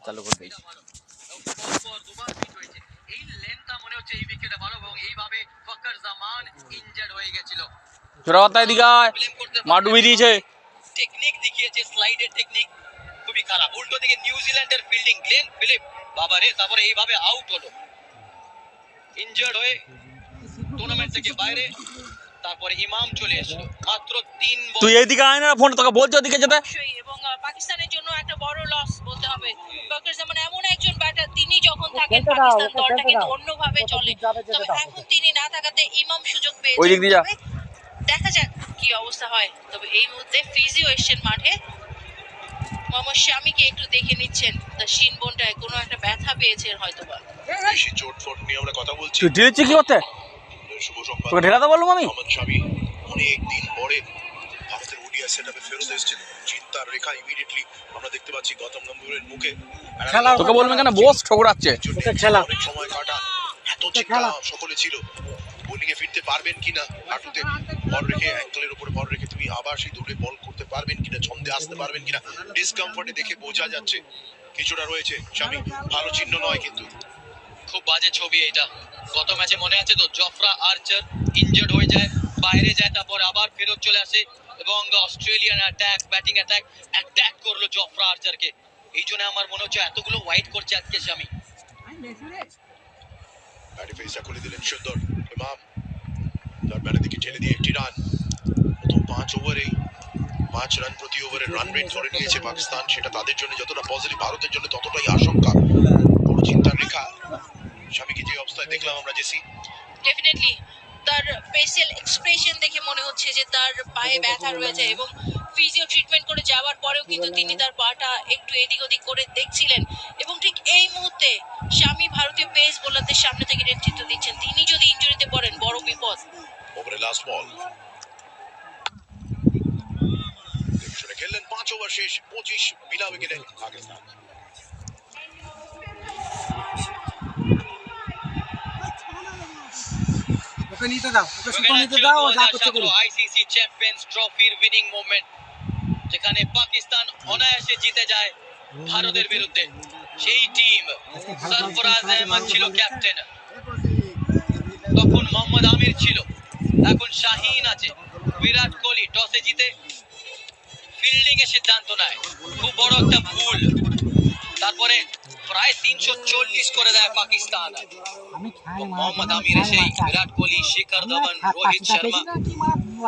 চালু করে দিয়েছি। মা ডুবিয়ে দিয়েছে। টেকনিক দেখিয়েছে, স্লাইডের টেকনিক খুবই খারাপ। উল্টো দিকে নিউজিল্যান্ডের ফিল্ডিং, গ্লেন ফিলিপ বাবারে, তারপরে এইভাবে আউট হলো, ইনজার্ড হয়ে টুর্নামেন্ট থেকে বাইরে। তারপরে ইমাম চলে এসেছিল মাত্র 3 বল। তুই এইদিকে আয় না, ফোন তোকে বলছো ওদিকে যেতে। এবং পাকিস্তানের জন্য একটা বড় লস বলতে হবে। ফখর জামান এমন একজন ব্যাটার, তিনি যখন থাকেন পাকিস্তান দলটা কিন্তু অন্যভাবে চলে। তবে এখন তিনি না থাকাতে ইমাম সুযোগ পেয়েছে। দেখা যাক কি অবস্থা হয়। তবে এই মুহূর্তে ফিজিও এসছেন মাঠে, মোহাম্মদ শামিকে একটু দেখে নিচ্ছেন। তার শিন বোনটায় কোনো একটা ব্যথা পেয়েছেন হয়তোবা। বেশি চোট ফোট নিয়ে আমরা কথা বলছি। তুই ঢেলেছি কি করতে? শুভ সংবাদ, তোকে ঢেলাতে বললাম আমি। মোহাম্মদ শামি অনেক দিন পরে ভারতের ওডিআই সেটআপে ফেরত এসেছেন। চিন্তার রেখা ইমিডিয়েটলি আমরা দেখতে পাচ্ছি গৌতম গম্ভীরের মুখে। তোকে বলবেন কেন, বস ঠোকরাচ্ছে। অনেক সময় কাটা, এত চিন্তা সকলে ছিল বোলিং এ ফিরতে পারবেন কিনা, হাঁটুতে বল রেখে, অ্যাঙ্কেলের উপরে বল রেখে তুমি আবার সেই দৌড়ে বল করতে পারবেন কিনা, ছন্দে আসতে পারবেন কিনা। ডিসকমফর্টে দেখে বোঝা যাচ্ছে কিছুটা রয়েছে। শামি ভালো চিহ্ন নয়, কিন্তু খুব বাজে ছবি এটা। গত ম্যাচে মনে আছে তো, জফরা আর্চার ইনজার্ড হয়ে যায়, বাইরে যায়, তারপর আবার ফেরত চলে আসে এবং অস্ট্রেলিয়ান ব্যাটিং অ্যাটাক করলো জফরা আর্চারকে। এই জন্য আমার মনে হচ্ছে এতগুলো ওয়াইড করছে আজকে শামি। ব্যাটে ফেসটা খুলে দিলেন সুন্দর। ইমাম তার ব্যাটের দিকে ঠেলে দিয়ে একটি রান। প্রথম 5 ওভারেই 5 রান প্রতি ওভারে রান রেট ধরে নিয়েছে পাকিস্তান। সেটা তাদের জন্য যতটা পজিটিভ, ভারতের জন্য ততটাই আশঙ্কা। বড় চিন্তার রেখা। শামিকে যে অবস্থায় দেখলাম আমরা, জেসি, ডেফিনেটলি তার ফেসিয়াল এক্সপ্রেশন দেখে মনে হচ্ছে যে তার পায়ে ব্যথা রয়েছে এবং ফিজিও ট্রিটমেন্ট করে যাওয়ার পরেও কিন্তু তিনি তার পাটা একটু এদিক ওদিক করে দেখছিলেন। এবং ঠিক এই মুহূর্তে শামি ভারতীয় পেস বোলারদের সামনে থেকে নেতৃত্ব দিচ্ছেন। তিনি যদি ইনজুরিতে পড়েন, বড় বিপদ। ওভারে লাস্ট বল দেখে খেললেন। 5 ওভার শেষ, 25 বিনা উইকেটে পাকিস্তান। ওকে নিতে দাও, ওকে সুতো নিতে দাও, ও যা করতে করুক। আইসিসি চ্যাম্পিয়ন্স ট্রফির উইনিং মোমেন্ট, যেখানে পাকিস্তান অনায়াসে জিতে যায় ভারতের বিরুদ্ধে। সেই টিম, সরফরাজ আহমেদ ছিল ক্যাপ্টেন, তখন মোহাম্মদ আমির ছিল, এখন শাহিন আছে। বিরাট কোহলি টসে জিতে ফিল্ডিং এর সিদ্ধান্ত নেয়, খুব বড় একটা ভুল। তারপরে প্রায় 340 করে দেয় পাকিস্তান। মোহাম্মদ আমির, সেই বিরাট কোহলি, শিখর ধাওয়ান, রোহিত শর্মা,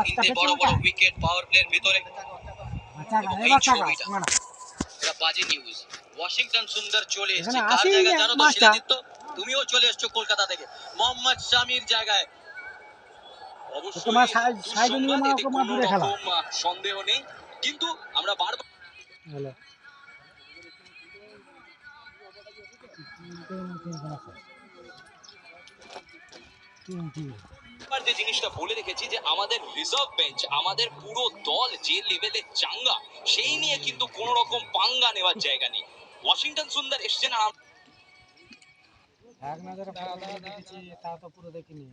তিনটে বড় বড় উইকেট পাওয়ার প্লের ভিতরে। এটা বাজে নিউজ। ওয়াশিংটন সুন্দর চলে এসেছে, কার জায়গায় জানো তো? শিলাদিত্য, তুমিও চলে এসছো কলকাতা থেকে মোহাম্মদ শামির জায়গায়। অবশ্যই সন্দেহ নেই, কিন্তু আমরা বারবার যে জিনিসটা বলে রেখেছি, যে আমাদের রিজার্ভ বেঞ্চ, আমাদের পুরো দল যে লেভেলে চাঙ্গা, সেই নিয়ে কিন্তু কোন রকম পাঙ্গা নেওয়ার জায়গা নেই। ওয়াশিংটন সুন্দর এসছে না, এক নজরে দেখেছি, তা তো পুরো দেখিনি।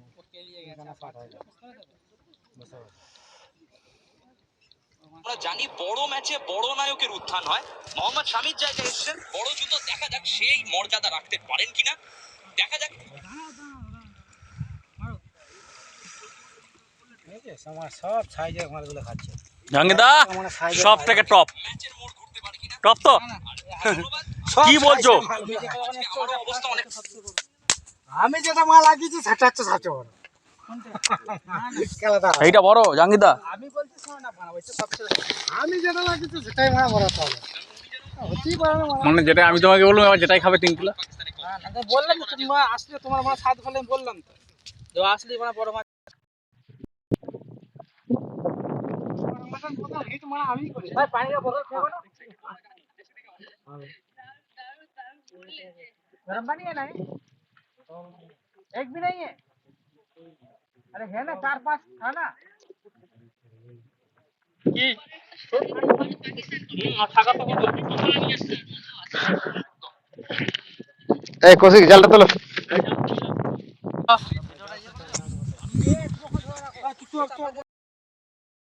আমরা জানি বড় ম্যাচে বড় নায়কের উত্থান হয়। মোহাম্মদ শামির জায়গায় এসেছেন বড় জুতো, দেখা যাক সেই মর্যাদা রাখতে পারেন কিনা, দেখা যাক। সব সাইজের মালগুলো খাচ্ছে জাঙ্গিদা, সব থেকে টপ টপ তো কি বলছো? আমি যেটা মাল লাগিয়েছি সেটা হচ্ছে সাচো। এইটা বড় জাঙ্গিদা, আমি বলছি আমি যেটা লাগিয়েছি সেটাই মারা বড় হবে। মানে যেটা আমি তোমাকে বললাম, এবার যেটাই খাবে 3 কিলো। বললাম তোমরা আসলে তোমার মানে 7 ফেলে বললাম তো আসলে মানে বড় মাছ। भाई पानी का बोतल फेंको ना। गरम पानी है ना? एक भी नहीं है। अरे है ना, 4-5 था ना। এই কৌশিক জালটা তোলো।